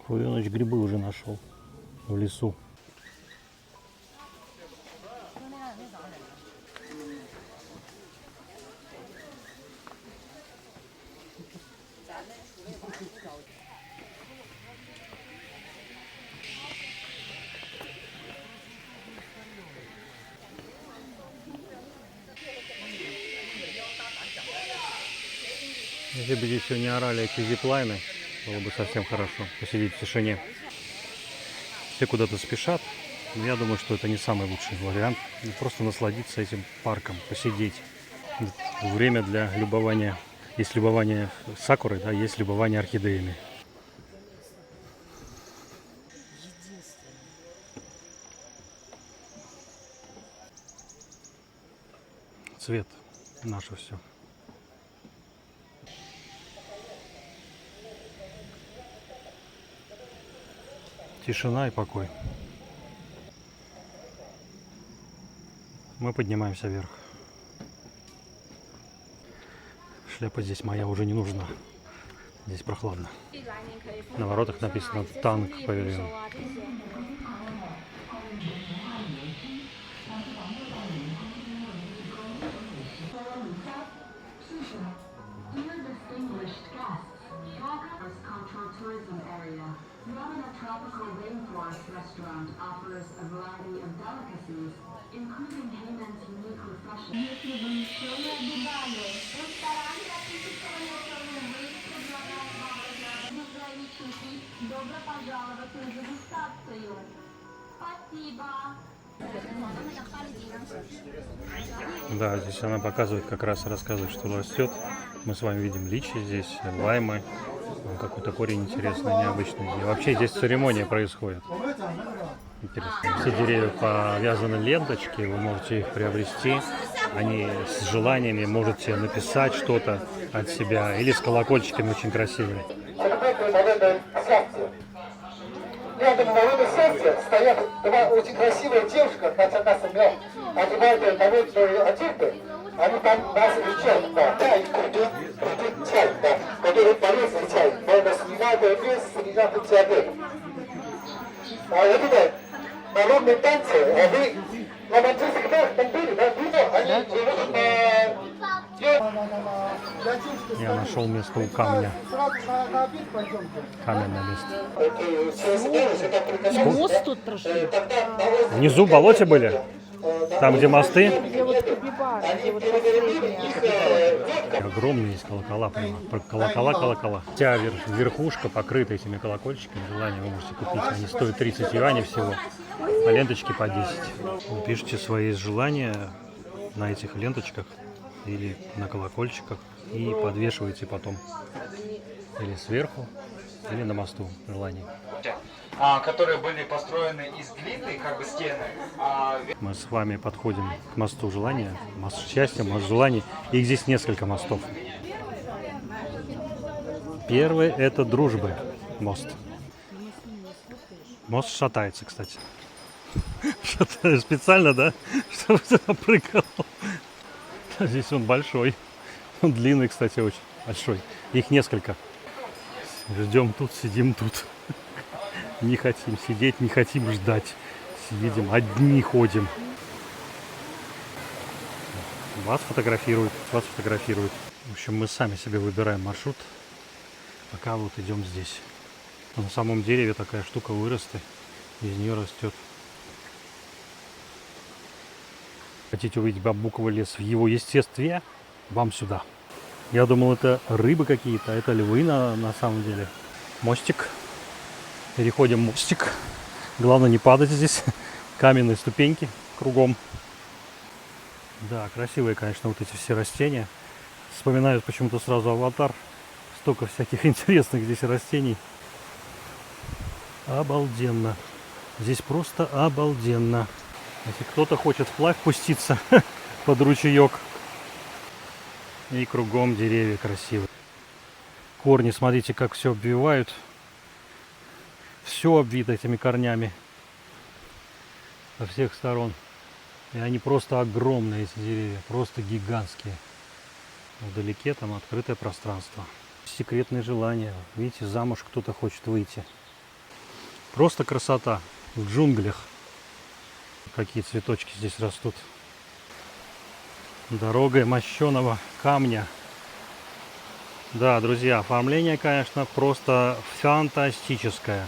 Хуёныч грибы уже нашел в лесу. Если бы здесь все не орали эти зиплайны, было бы совсем хорошо посидеть в тишине. Все куда-то спешат, но я думаю, что это не самый лучший вариант. Просто насладиться этим парком, посидеть. Время для любования. Есть любование сакурой, да, есть любование орхидеями. цвет наше все. Тишина и покой. Мы поднимаемся вверх. Шляпа здесь моя уже не нужна. Здесь прохладно. На воротах написано «Танк павильон». Добро пожаловать на дегустацию. Спасибо. Да, здесь она показывает, как раз рассказывает, что растет. Мы с вами видим личи здесь, лаймы. Какой-то корень интересный, необычный. И вообще здесь церемония происходит. Интересно. Все деревья повязаны ленточки, вы можете их приобрести. Они с желаниями, можете написать что-то от себя. Или с колокольчиками очень красивые. Рядом народа сердца стоят два очень красивые девушка, хотя нас одевают народные одежды, они там нас встречают, да, и крутят чай, да, который полезный чай, можно снимать вес, снижать чай. А это народные танцы, а вы на манчжурских там были, да, они живут на... Я нашел место у камня. Каменное место. Мост тут прошли. Внизу в болоте были? Там, где мосты? Где вот капибары, где вот последние. Огромные есть колокола прямо. Колокола. Вся верхушка покрыта этими колокольчиками. Желание вы можете купить. Они стоят 30 юаней всего, а ленточки по 10. Вы пишите свои желания на этих ленточках или на колокольчиках и подвешиваете потом или сверху, или на мосту желаний. Которые были построены из глины, как бы стены. Мы с вами подходим к мосту желания, мост счастья, мост желаний. Их здесь несколько мостов. Первый — это дружбы мост. Мост шатается, кстати. Шатаю специально, да? Чтобы сюда прыгал. Здесь он большой. Он длинный, кстати, очень большой. Их несколько. Ждем тут, сидим тут. Не хотим сидеть, не хотим ждать. Сидим, одни ходим. Вас фотографируют, вас фотографируют. В общем, мы сами себе выбираем маршрут. Пока вот идем здесь. На самом дереве такая штука вырастет. Из нее растет. Хотите увидеть бамбуковый лес в его естестве? Вам сюда. Я думал, это рыбы какие-то, а это львы на самом деле. Мостик. Переходим мостик. Главное не падать здесь. Каменные ступеньки кругом. Да, красивые, конечно, вот эти все растения. Вспоминают почему-то сразу «Аватар». Столько всяких интересных здесь растений. Обалденно. Здесь просто обалденно. Если кто-то хочет вплавь пуститься под ручеек. И кругом деревья красивые. Корни, смотрите, как все обвивают. Все обвито этими корнями. Со всех сторон. И они просто огромные, эти деревья. Просто гигантские. Вдалеке там открытое пространство. Секретные желания. Видите, замуж кто-то хочет выйти. Просто красота. В джунглях. Какие цветочки здесь растут. Дорога мощеного камня. Да, друзья, оформление, конечно, просто фантастическое.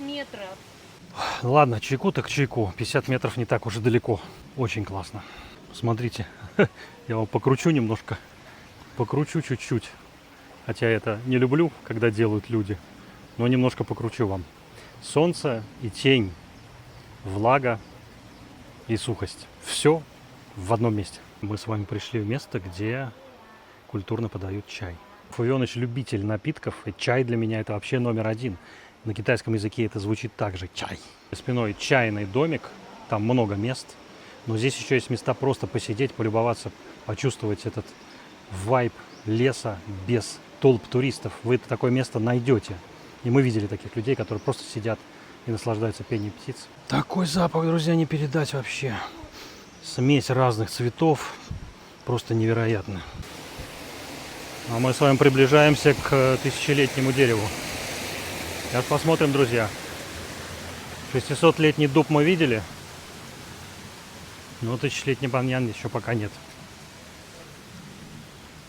метров. Ладно, чайку так чайку. 50 метров не так уж и далеко. Очень классно. Смотрите, я вам покручу немножко. Покручу чуть-чуть. Хотя я это не люблю, когда делают люди. Но немножко покручу вам. Солнце и тень, влага и сухость. Все в одном месте. Мы с вами пришли в место, где культурно подают чай. Фуёныч любитель напитков. И чай для меня это вообще номер один. На китайском языке это звучит также чай. Спиной чайный домик, там много мест. Но здесь еще есть места просто посидеть, полюбоваться, почувствовать этот вайб леса без толп туристов. Вы такое место найдете. И мы видели таких людей, которые просто сидят и наслаждаются пением птиц. Такой запах, друзья, не передать вообще. Смесь разных цветов. Просто невероятно. А мы с вами приближаемся к тысячелетнему дереву. Сейчас посмотрим, друзья. 600-летний дуб мы видели. Но тысячелетний баньян еще пока нет.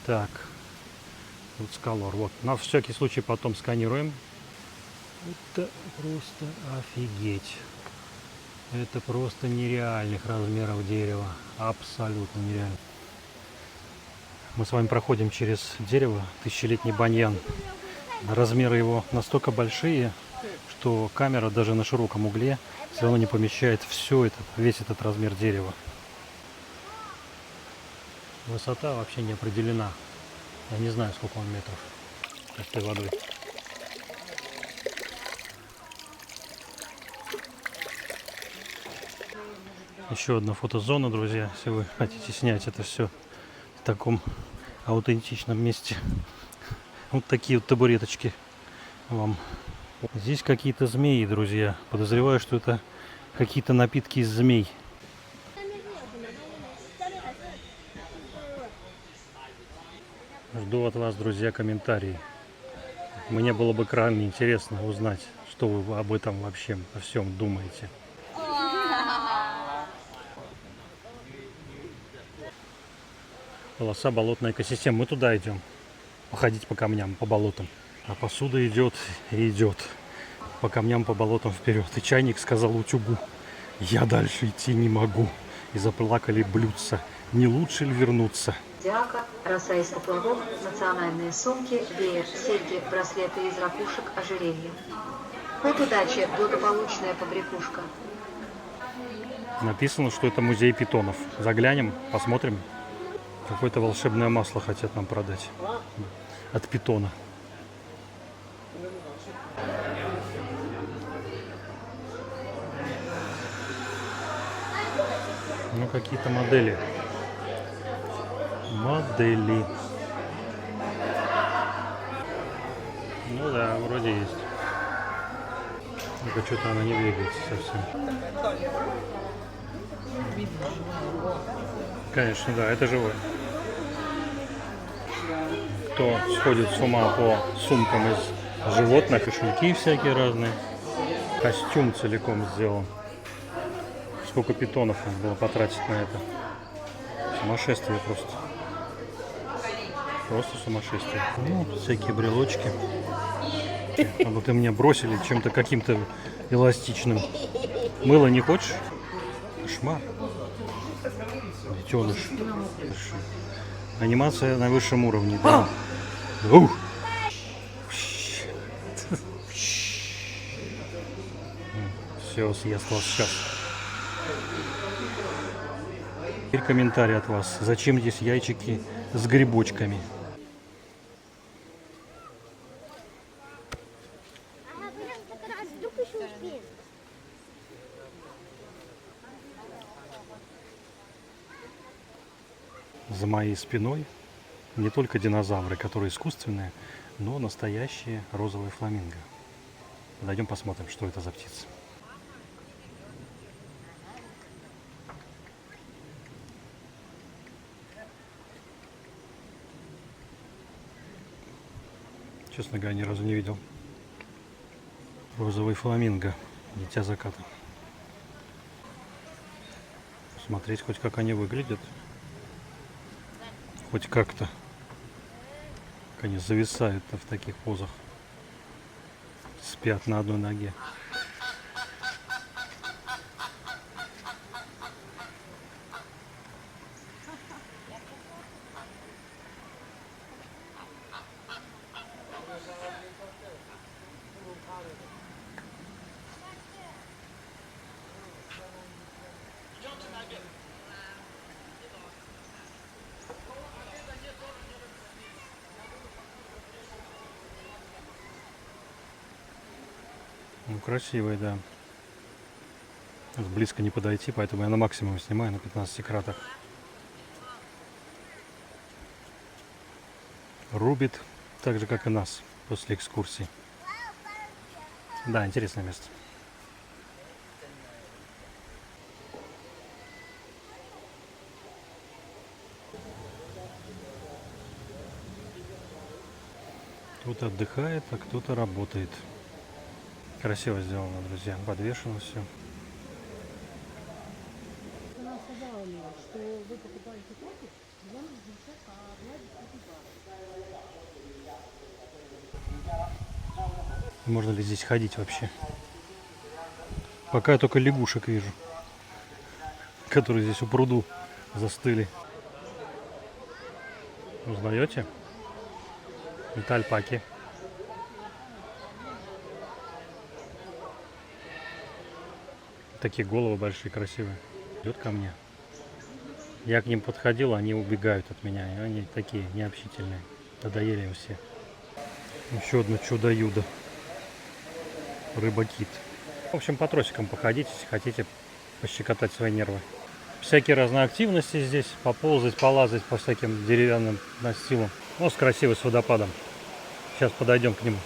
Так. Тут скалор. Вот. На всякий случай потом сканируем. Это просто офигеть. Это просто нереальных размеров дерева. Абсолютно нереально. Мы с вами проходим через дерево, тысячелетний баньян. Размеры его настолько большие, что камера даже на широком угле все равно не помещает весь этот размер дерева. Высота вообще не определена. Я не знаю, сколько он метров под этой водой. Еще одна фотозона, друзья, если вы хотите снять это все в таком аутентичном месте. Вот такие вот табуреточки вам. Здесь какие-то змеи, друзья. Подозреваю, что это какие-то напитки из змей. Жду от вас, друзья, комментарии. Мне было бы крайне интересно узнать, что вы об этом вообще, о всем думаете. Полоса болотной экосистемы. Мы туда идем. Походить по камням, по болотам. А посуда идет и идет. По камням, по болотам вперед. И чайник сказал утюгу: я дальше идти не могу. И заплакали блюдца. Не лучше ли вернуться? Зяка, роса из поплавок, национальные сумки, веер, серьги, браслеты из ракушек, ожерелья. Вот удачи, благополучная побрякушка. Написано, что это музей питонов. Заглянем, посмотрим. Какое-то волшебное масло хотят нам продать от питона. Ну, какие-то модели. Модели. Ну да, вроде есть. Только что-то она не двигается совсем. Конечно, да, это живое. Кто сходит с ума по сумкам из животных, кошельки всякие разные. Костюм целиком сделан. Сколько питонов надо было потратить на это. Сумасшествие просто. Просто сумасшествие. Ну, всякие брелочки. А вот и мне бросили чем-то каким-то эластичным. Мыло не хочешь? Кошмар. Детеныш. Анимация на высшем уровне. Да. Все, съест вас сейчас. Теперь комментарий от вас. Зачем здесь яйчики с грибочками? За моей спиной не только динозавры, которые искусственные, но настоящие розовые фламинго. Подойдем посмотрим, что это за птица. Честно говоря, ни разу не видел. Розовый фламинго, дитя заката. Смотреть хоть как они выглядят. Хоть как-то. Как они зависают в таких позах. Спят на одной ноге. красивый, да. Вот близко не подойти, поэтому я на максимум снимаю на 15 кратах. Рубит так же, как и нас после экскурсии. Да, интересное место. Кто-то отдыхает, а кто-то работает. Красиво сделано, друзья. Подвешено все. Можно ли здесь ходить вообще? Пока я только лягушек вижу, которые здесь у пруду застыли. Узнаете? Это альпаки. Такие головы большие, красивые. Идет ко мне. Я к ним подходил, они убегают от меня. И они такие необщительные. Надоели им все. Еще одно чудо-юдо. Рыба-кит. В общем, по тросикам походите, если хотите пощекотать свои нервы. Всякие разные активности здесь. Поползать, полазать по всяким деревянным настилам. Мост красивый с водопадом. Сейчас подойдем к нему.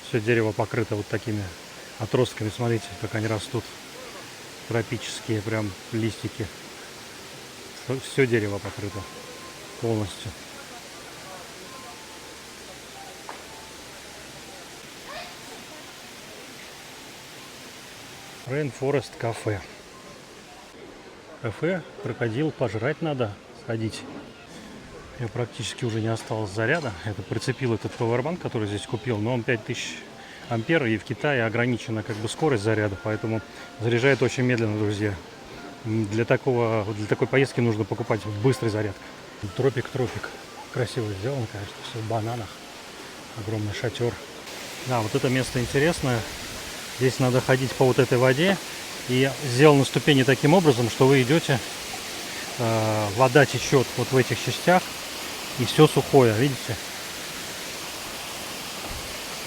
Все дерево покрыто вот такими отростками. Смотрите, как они растут. Тропические прям листики. Все дерево покрыто полностью. Rainforest кафе. Кафе, крокодил, пожрать надо сходить. Я практически уже не осталось заряда. Это прицепил этот пауэрбанк, который здесь купил, но он 5000 ампер, и в Китае ограничена как бы скорость заряда, поэтому заряжает очень медленно, друзья. Для такой поездки нужно покупать быстрый заряд. Тропик. Красиво сделано, конечно, все в бананах. Огромный шатер. Да, вот это место интересное. Здесь надо ходить по вот этой воде. И сделаны ступени таким образом, что вы идете, вода течет вот в этих частях, и все сухое, видите?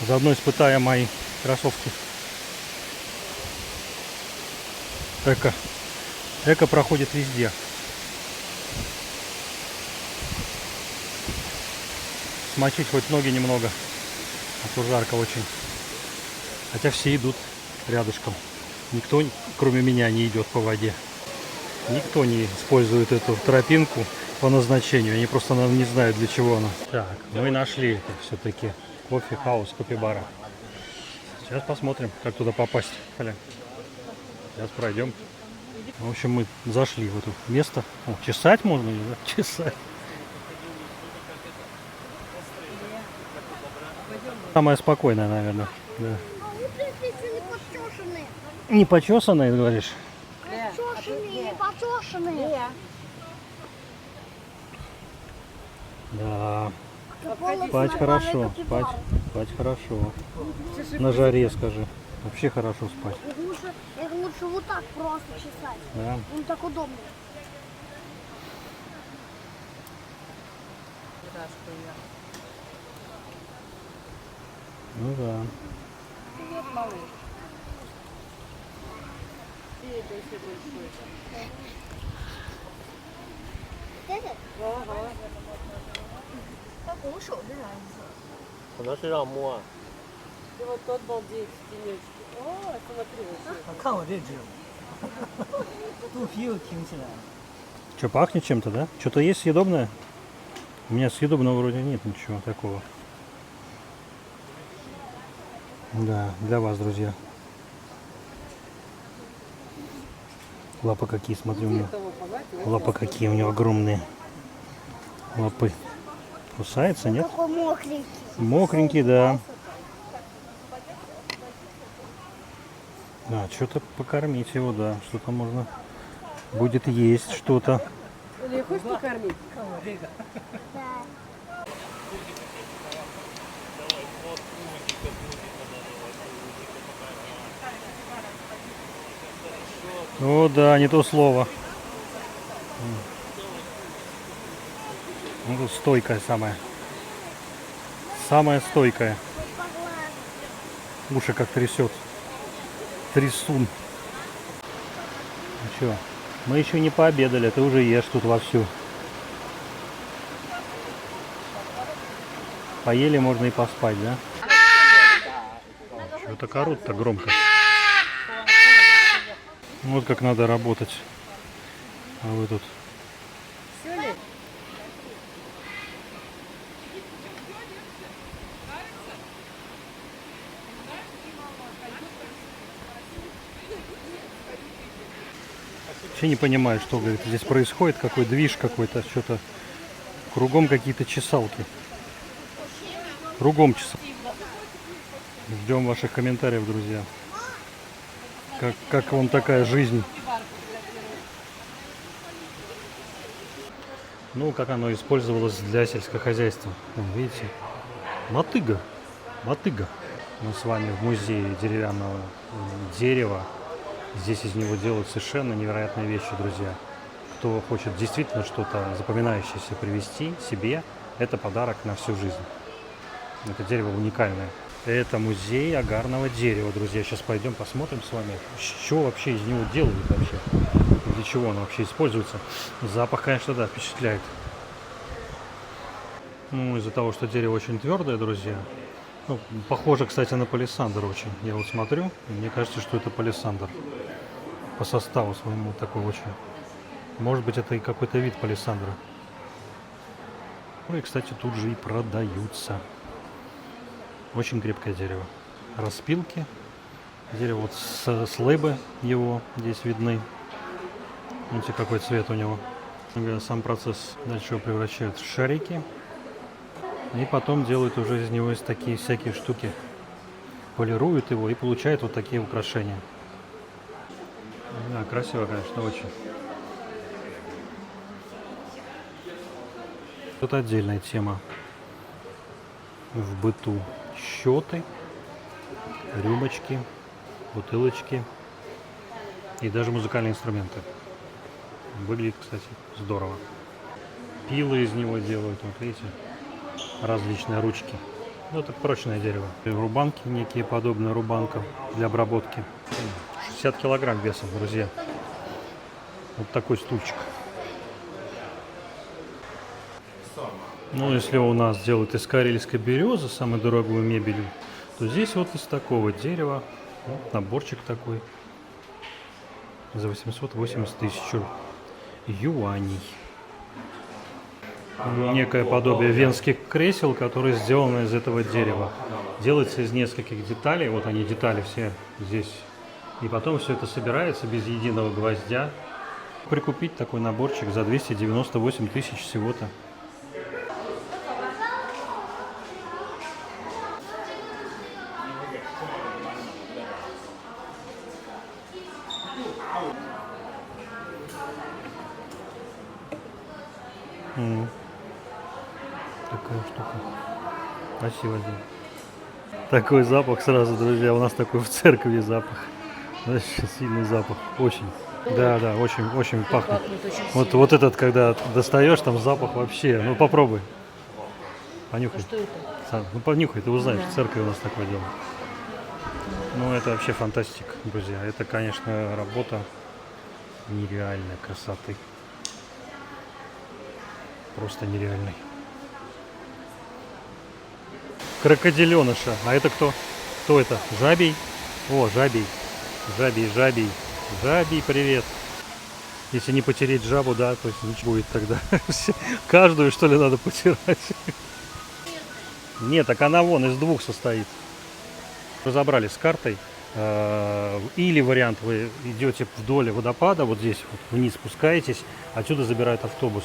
Заодно испытая мои кроссовки. Эко проходит везде. Смочить хоть ноги немного, а то жарко очень. Хотя все идут рядышком. Никто, кроме меня, не идет по воде. Никто не использует эту тропинку по назначению. Они просто не знают, для чего она. Так, мы нашли это все-таки. Кофе-хаус, кофе-бара. Сейчас посмотрим, как туда попасть. Сейчас пройдем. В общем, мы зашли в это место. О, чесать можно? Да? Чесать. Самое спокойное, наверное. Да. Не почесанные, говоришь? Не почесанные. Да. Спать хорошо. Спать хорошо. На жаре, скажи. Вообще хорошо спать. Их лучше вот так просто чесать. Да. Он так удобно. Ну да. Привет, малыш. И это еще большое. Это? Ага. Как ушел, да, разница. 可能是让摸啊。 И вот тот балдеет в тенечке. О, смотри, вообще. 看我这只，肚皮又挺起来了。 Что, пахнет чем-то, да? Что-то есть съедобное? У меня съедобного вроде нет ничего такого. Да, для вас, друзья. Лапы какие, смотри, у него. Лапы какие у него огромные. Лапы. Кусается, нет? Такой мокренький. Мокренький, да. Да, что-то покормить его, да. Что-то можно будет есть, что-то. Или хочешь покормить? Да. О, да, не то слово. Ну, тут стойкая самая. Самая стойкая. Уши как трясет. Трясун. Ну что, мы еще не пообедали, ты уже ешь тут вовсю. Поели, можно и поспать, да? Что так орут-то громко? Вот как надо работать. А вы тут... Вообще не понимаю, что, говорит, здесь происходит, какой движ какой-то, что-то кругом какие-то чесалки. Кругом чесалки. Ждем ваших комментариев, друзья. Как вам такая жизнь? Ну, как оно использовалось для сельскохозяйства. Вон, видите? Мотыга. Мотыга. Мы с вами в музее деревянного дерева. Здесь из него делают совершенно невероятные вещи, друзья. Кто хочет действительно что-то запоминающееся привезти себе, это подарок на всю жизнь. Это дерево уникальное. Это музей агарного дерева, друзья. Сейчас пойдем посмотрим с вами, что вообще из него делают вообще. Для чего оно вообще используется. Запах, конечно, да, впечатляет. Ну, из-за того, что дерево очень твердое, друзья. Ну, похоже, кстати, на палисандр очень. Я вот смотрю, и мне кажется, что это палисандр. По составу своему такой очень. Может быть, это и какой-то вид палисандра. Ну и, кстати, тут же и продаются. Очень крепкое дерево. Распилки. Дерево вот слэбы его здесь видны. Видите, какой цвет у него. Сам процесс. Дальше его превращают в шарики. И потом делают уже из него такие всякие штуки. Полируют его и получают вот такие украшения. Да, красиво, конечно, очень. Это отдельная тема в быту. Счеты, рюмочки, бутылочки и даже музыкальные инструменты. Выглядит, кстати, здорово. Пилы из него делают, вот видите, различные ручки. Ну, это прочное дерево. И рубанки некие, подобные рубанкам для обработки. 60 килограмм весом, друзья. Вот такой стульчик. Ну, если у нас делают из карельской березы, самую дорогую мебель, то здесь вот из такого дерева, вот наборчик такой, за 880 тысяч юаней. Некое подобие венских кресел, которые сделаны из этого дерева. Делается из нескольких деталей, вот они детали все здесь. И потом все это собирается без единого гвоздя. Прикупить такой наборчик за 298 тысяч всего-то. Такая штука. Красиво дело. Такой запах сразу, друзья. У нас такой в церкви запах. Очень сильный запах. Очень. Да, очень, очень пахнет. Вот этот, когда достаешь, там запах вообще. Ну попробуй. Понюхай. Что это? Ну понюхай, ты узнаешь. В церкви у нас такое дело. Ну это вообще фантастика, друзья. Это, конечно, работа нереальной красоты. Просто нереальный. Крокодиленыша. А это кто? Кто это? Жабий? О, жабий. Жабий. Жабий, привет. Если не потереть жабу, да, то есть ничего будет тогда. Каждую, что ли, надо потирать? Нет, так она вон из двух состоит. Разобрались с картой. Или вариант, вы идете вдоль водопада, вот здесь вот вниз спускаетесь, отсюда забирает автобус.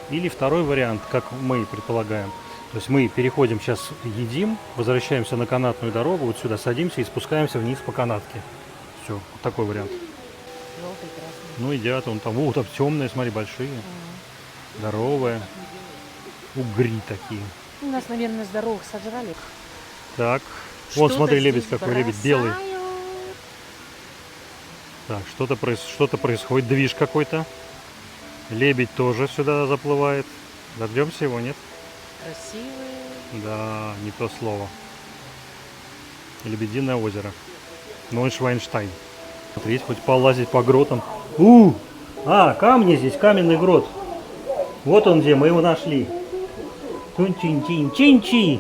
Или второй вариант, как мы предполагаем. То есть мы переходим сейчас, едим, возвращаемся на канатную дорогу, вот сюда садимся и спускаемся вниз по канатке. Все, вот такой вариант. Желтый, красный. Ну, едят, он там, там темные, смотри, большие, здоровые, угри такие. У нас, наверное, здоровых сожрали. Так, вон, смотри, лебедь здесь какой, лебедь белый. Так, что-то происходит, движ какой-то. Лебедь тоже сюда заплывает. Дождемся его, нет? Красивые. Да, не то слово. Лебединое озеро. Нойшвайнштайн. Смотрите, хоть полазить по гротам. Камни здесь, каменный грот. Вот он где, мы его нашли. Тун-чин-чин-чин-чи.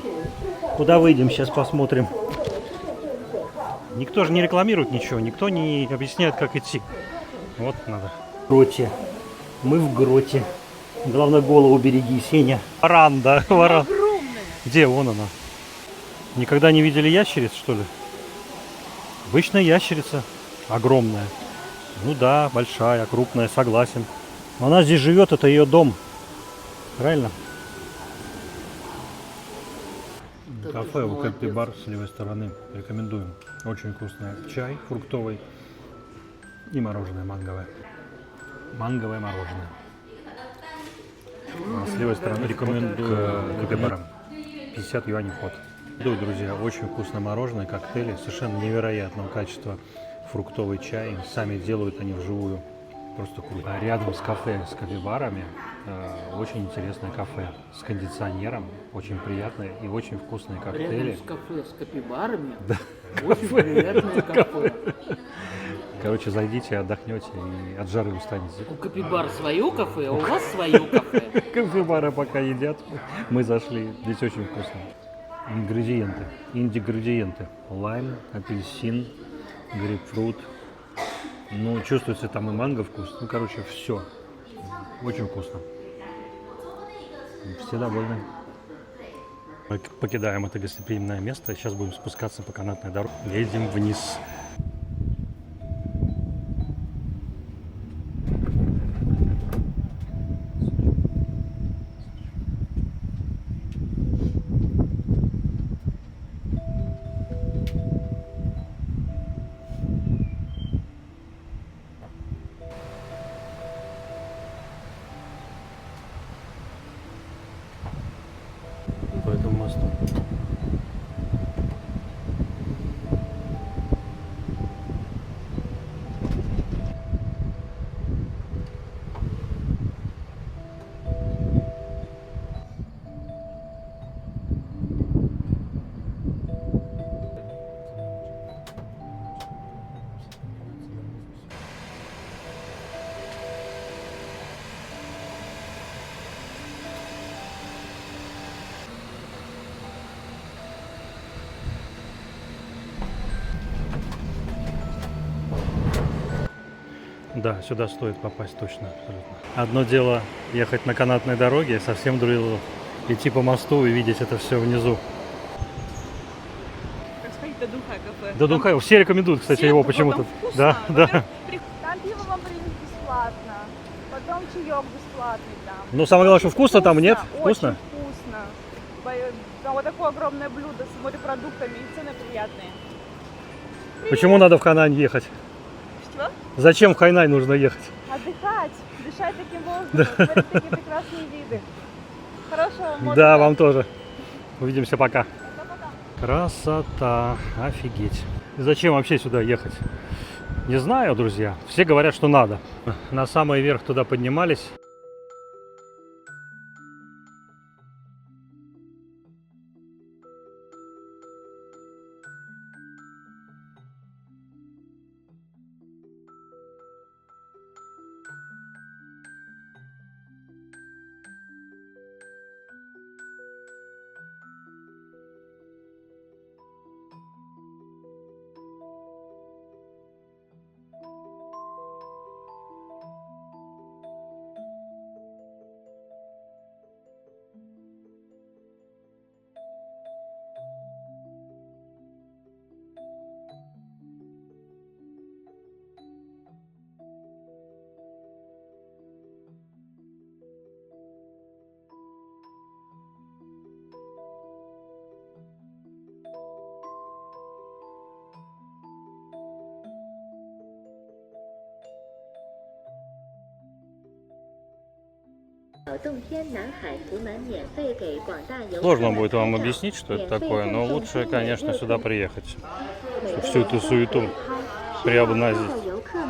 Куда выйдем, сейчас посмотрим. Никто же не рекламирует ничего, никто не объясняет, как идти. Вот надо. В гроте. Мы в гроте. Главное, голову береги, Сеня. Варан, да, варан. Где? Вон она. Никогда не видели ящериц, что ли? Обычная ящерица. Огромная. Ну да, большая, крупная, согласен. Но она здесь живет, это ее дом. Правильно? Кафе у Капибар с левой стороны. Рекомендуем. Очень вкусный чай фруктовый и мороженое манговое. Манговое мороженое. А с левой стороны рекомендую Капибарам. 50 юаней вход. Друзья, очень вкусное мороженое, коктейли, совершенно невероятного качества. Фруктовый чай, сами делают они вживую. Просто круто. А рядом с кафе с Капибарами очень интересное кафе с кондиционером, очень приятное и очень вкусные коктейли. Рядом с кафе с Капибарами? Да. Очень приятное кафе. Короче, зайдите, отдохнете и от жары устанете. У Капибар свое кафе, а у вас свое кафе. Капибары пока едят, мы зашли, здесь очень вкусно. Ингредиенты, инди-градиенты. Лайм, апельсин, грейпфрут. Ну, чувствуется там и манго вкус. Ну, короче, все. Очень вкусно. Все довольны. Мы покидаем это гостеприимное место. Сейчас будем спускаться по канатной дороге. Едем вниз. По этому мосту. Да, сюда стоит попасть точно, абсолютно. Одно дело ехать на канатной дороге, совсем другое идти по мосту и видеть это все внизу. Как сходить до Дунхай кафе? До Дунхай, все рекомендуют, кстати, его почему-то. Да, да. Там пиво вам принесут бесплатно, потом чаек бесплатный там. Но самое главное, что вкусно там, нет? Вкусно? Очень вкусно. Там вот такое огромное блюдо с морепродуктами и цены приятные. Почему надо в Хайнань ехать? Что? Зачем в Хайнань нужно ехать? Отдыхать, дышать таким воздухом, смотреть такие прекрасные виды. Хорошего вам отдыха. Да, вам тоже. Увидимся, пока. Красота, офигеть. И зачем вообще сюда ехать? Не знаю, друзья. Все говорят, что надо. На самый верх туда поднимались. Сложно будет вам объяснить, что это такое, но лучше, конечно, сюда приехать, чтобы всю эту суету приобназить.